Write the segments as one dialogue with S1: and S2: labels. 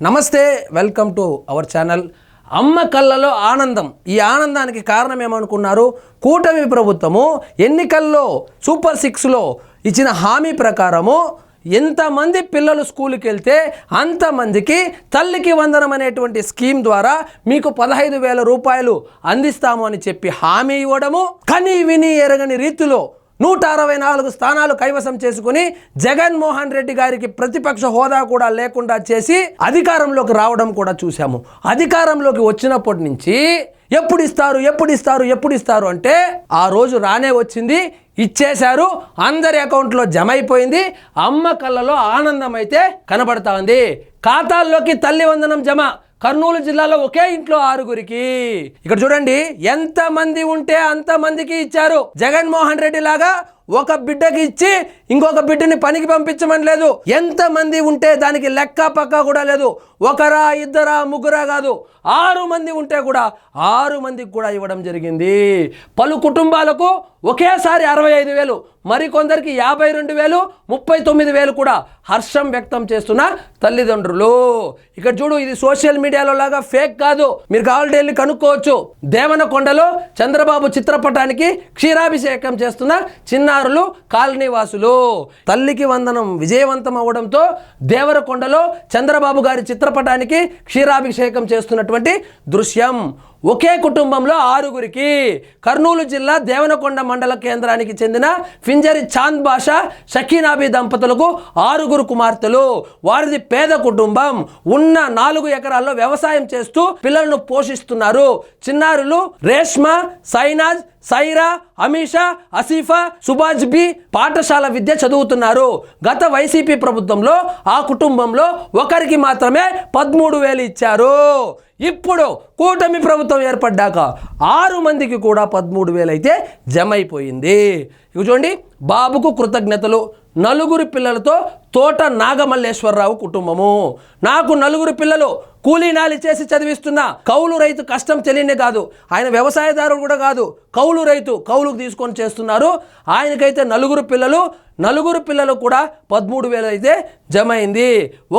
S1: నమస్తే, welcome to our channel. అమ్మ కళ్ళలో ఆనందం. ఈ ఆనందానికి కారణం ఏమనుకున్నారు? కూటమి ప్రభుత్వము ఎన్నికల్లో సూపర్ 6లో ఇచ్చిన హామీ ప్రకారము ఎంతమంది పిల్లలు స్కూల్కి వెళ్తే అంతమందికి తల్లికి వందనం అనేటువంటి స్కీమ్ ద్వారా మీకు 15,000 రూపాయలు అందిస్తాము అని చెప్పి హామీ ఇవ్వడము, కని విని ఎరగని రీతిలో 164 స్థానాలు కైవసం చేసుకుని జగన్మోహన్ రెడ్డి గారికి ప్రతిపక్ష హోదా కూడా లేకుండా చేసి అధికారంలోకి రావడం కూడా చూసాము. అధికారంలోకి వచ్చినప్పటి నుంచి ఎప్పుడు ఇస్తారు అంటే ఆ రోజు రానే వచ్చింది, ఇచ్చేశారు, అందరి అకౌంట్లో జమ అయిపోయింది. అమ్మ కళ్ళలో ఆనందం అయితే కనబడతా ఉంది. ఖాతాల్లోకి తల్లి వందనం జమ. కర్నూలు జిల్లాలో ఒకే ఇంట్లో 6గురికి. ఇక్కడ చూడండి, ఎంతమంది ఉంటే అంతమందికి ఇచ్చారు. జగన్మోహన్ రెడ్డి లాగా ఒక బిడ్డకి ఇచ్చి ఇంకొక బిడ్డని పనికి పంపించమని లేదు. ఎంతమంది ఉంటే దానికి లెక్క పక్క కూడా లేదు. ఒకరా, ఇద్దరా, ముగ్గురా కాదు, 6 మంది ఉంటే కూడా 6 మందికి కూడా ఇవ్వడం జరిగింది. పలు కుటుంబాలకు ఒకేసారి 65,000, మరికొందరికి 52,000, 39,000 కూడా హర్షం వ్యక్తం చేస్తున్న తల్లిదండ్రులు. ఇక్కడ చూడు, ఇది సోషల్ మీడియాలో లాగా ఫేక్ కాదు, మీరు కావాలంటే వెళ్ళి కనుక్కోవచ్చు. దేవనకొండలో చంద్రబాబు చిత్రపటానికి క్షీరాభిషేకం చేస్తున్న చిన్నారులు, కాలనీ వాసులు. తల్లికి వందనం విజయవంతం అవడంతో దేవరకొండలో చంద్రబాబు గారి చిత్రపటానికి క్షీరాభిషేకం చేస్తున్నటువంటి దృశ్యం. ఒకే కుటుంబంలో 6గురికి. కర్నూలు జిల్లా దేవనకొండ మండల కేంద్రానికి చెందిన ఫింజరి చాంద్ బాషా, షకీనాబీ దంపతులకు 6గురు కుమార్తెలు. వారిది పేద కుటుంబం. ఉన్న 4 ఎకరాల్లో వ్యవసాయం చేస్తూ పిల్లలను పోషిస్తున్నారు. చిన్నారులు రేష్మా, సైనాజ్, సైరా, అమీషా, అసీఫా, సుబాజ్ బి పాఠశాల విద్య చదువుతున్నారు. గత వైసీపీ ప్రభుత్వంలో ఆ కుటుంబంలో ఒకరికి మాత్రమే 13,000 ఇచ్చారు. ఇప్పుడు కూటమి ప్రభుత్వం ఏర్పడ్డాక 6 మందికి కూడా 13,000 అయితే జమ అయిపోయింది. ఇక చూడండి, బాబుకు కృతజ్ఞతలు. 4 పిల్లలతో తోట నాగమల్లేశ్వరరావు కుటుంబము. నాకు 4 పిల్లలు, కూలీనాలి చేసి చదివిస్తున్నా. కౌలు రైతు కష్టం తెలియనే కాదు, ఆయన వ్యవసాయదారుడు కూడా కాదు, కౌలు రైతు, కౌలుకు తీసుకొని చేస్తున్నారు. ఆయనకైతే 4 పిల్లలు, 4 పిల్లలు కూడా 13,000 అయితే జమ అయింది.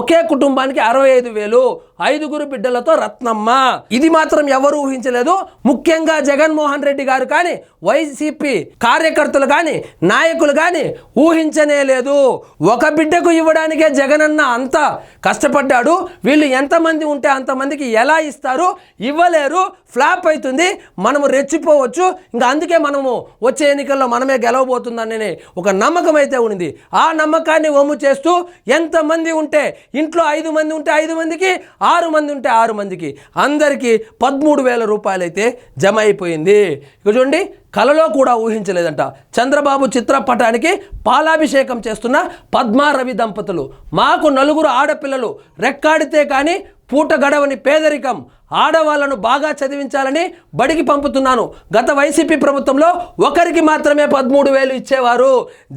S1: ఒకే కుటుంబానికి 65,000, 5గురు బిడ్డలతో రత్నమ్మ. ఇది మాత్రం ఎవరు ఊహించలేదు. ముఖ్యంగా జగన్మోహన్ రెడ్డి గారు కానీ, వైసీపీ కార్యకర్తలు కానీ, నాయకులు కానీ ఊహించనే లేదు. ఒక బిడ్డకు ఇవ్వడానికే జగనన్న అంత కష్టపడ్డాడు. వీళ్ళు ఎంతమంది ఉంటే అంతమందికి ఎలా ఇస్తారు? ఇవ్వలేరు, ఫ్లాప్ అవుతుంది, మనము రెచ్చిపోవచ్చు. ఇంకా అందుకే మనము వచ్చే ఎన్నికల్లో మనమే గెలవబోతుందని ఒక నమ్మకం అయితే ఉంది. ఆ నమ్మకాన్ని వమ్ము చేస్తూ ఎంతమంది ఉంటే ఇంట్లో 5 మంది ఉంటే 5 మందికి, 6 మంది ఉంటే 6 మందికి, అందరికీ 13,000 రూపాయలు అయితే జమ అయిపోయింది. ఇక చూడండి, కలలో కూడా ఊహించలేదంట. చంద్రబాబు చిత్రపటానికి పాలాభిషేకం చేస్తున్న పద్మా రవి దంపతులు. మాకు 4 ఆడపిల్లలు, రెక్కాడితే కానీ పూట గడవని పేదరికం. ఆడవాళ్లను బాగా చదివించాలని బడికి పంపుతున్నాను. గత వైసీపీ ప్రభుత్వంలో ఒకరికి మాత్రమే 13,000 ఇచ్చేవారు.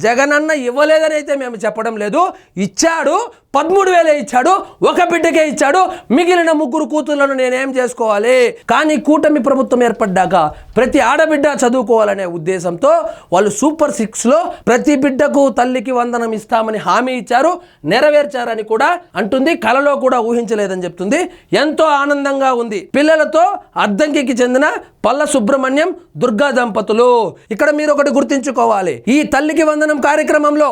S1: జగనన్న ఇవ్వలేదని అయితే మేము చెప్పడం లేదు, ఇచ్చాడు, 13,000 ఇచ్చాడు, ఒక బిడ్డకే ఇచ్చాడు. మిగిలిన 3 కూతుర్లను నేనేం చేసుకోవాలి? కానీ కూటమి ప్రభుత్వం ఏర్పడ్డాక ప్రతి ఆడబిడ్డ చదువుకోవాలనే ఉద్దేశంతో వాళ్ళు సూపర్ 6లో ప్రతి బిడ్డకు తల్లికి వందనం ఇస్తామని హామీ ఇచ్చారు, నెరవేర్చారని కూడా అంటుంది. కలలో కూడా ఊహించలేదని చెప్తుంది. ఎంతో ఆనందంగా ఉంది. పిల్లలతో అద్దంకికి చెందిన పల్ల సుబ్రహ్మణ్యం, దుర్గా దంపతులు. ఇక్కడ మీరు ఒకటి గుర్తించుకోవాలి, ఈ తల్లికి వందనం కార్యక్రమంలో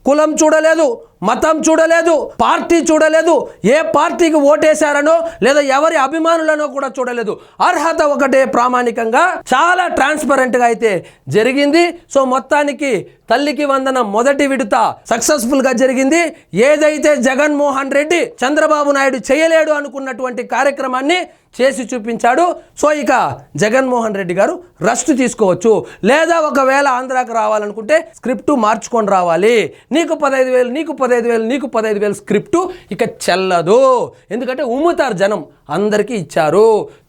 S1: కులం చూడలేదు, మతం చూడలేదు, పార్టీ చూడలేదు, ఏ పార్టీకి ఓటేశారనో లేదా ఎవరి అభిమానులనో కూడా చూడలేదు. అర్హత ఒకటే ప్రామాణికంగా చాలా ట్రాన్స్పరెంట్గా అయితే జరిగింది. సో మొత్తానికి తల్లికి వందనం మొదటి విడత సక్సెస్ఫుల్గా జరిగింది. ఏదైతే జగన్మోహన్ రెడ్డి, చంద్రబాబు నాయుడు చేయలేడు అనుకున్నటువంటి కార్యక్రమాన్ని చేసి చూపించాడు. సో ఇక జగన్మోహన్ రెడ్డి గారు రెస్ట్ తీసుకోవచ్చు. లేదా ఒకవేళ ఆంధ్రాకి రావాలనుకుంటే స్క్రిప్టు మార్చుకొని రావాలి. నీకు 15,000, నీకు 15,000, నీకు 15,000 స్క్రిప్టు ఇక చెల్లదు. ఎందుకంటే ఉమ్ముతారు జనం, అందరికీ ఇచ్చారు.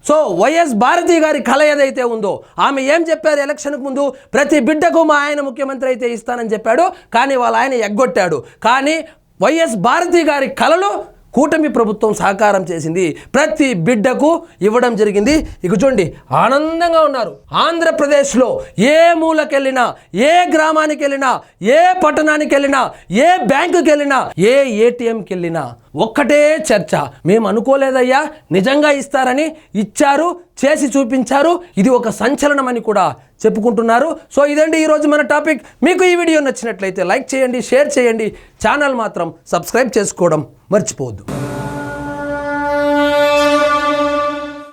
S1: సో వైఎస్ భారతి గారి కళ ఏదైతే ఉందో, ఆమె ఏం చెప్పారు ఎలక్షన్కు ముందు? ప్రతి బిడ్డకు మా ఆయన ముఖ్యమంత్రి అయితే ఇస్తానని చెప్పాడు, కానీ వాళ్ళ ఆయన ఎగ్గొట్టాడు. కానీ వైఎస్ భారతి గారి కళలు కూటమి ప్రభుత్వం సహకారం చేసింది, ప్రతి బిడ్డకు ఇవ్వడం జరిగింది. ఇక చూడండి, ఆనందంగా ఉన్నారు. ఆంధ్రప్రదేశ్లో ఏ మూలకెళ్ళినా, ఏ గ్రామానికి వెళ్ళినా, ఏ పట్టణానికి వెళ్ళినా, ఏ బ్యాంకుకి వెళ్ళినా, ఏ ఏటీఎంకి వెళ్ళినా ఒక్కటే చర్చ, మేము అనుకోలేదయ్యా నిజంగా ఇస్తారని, ఇచ్చారు, చేసి చూపించారు, ఇది ఒక సంచలనం అని కూడా చెప్పుకుంటున్నారు. సో ఇదండి ఈరోజు మన టాపిక్. మీకు ఈ వీడియో నచ్చినట్లయితే లైక్ చేయండి, షేర్ చేయండి, ఛానల్ మాత్రం సబ్స్క్రైబ్ చేసుకోవడం మర్చిపోవద్దు.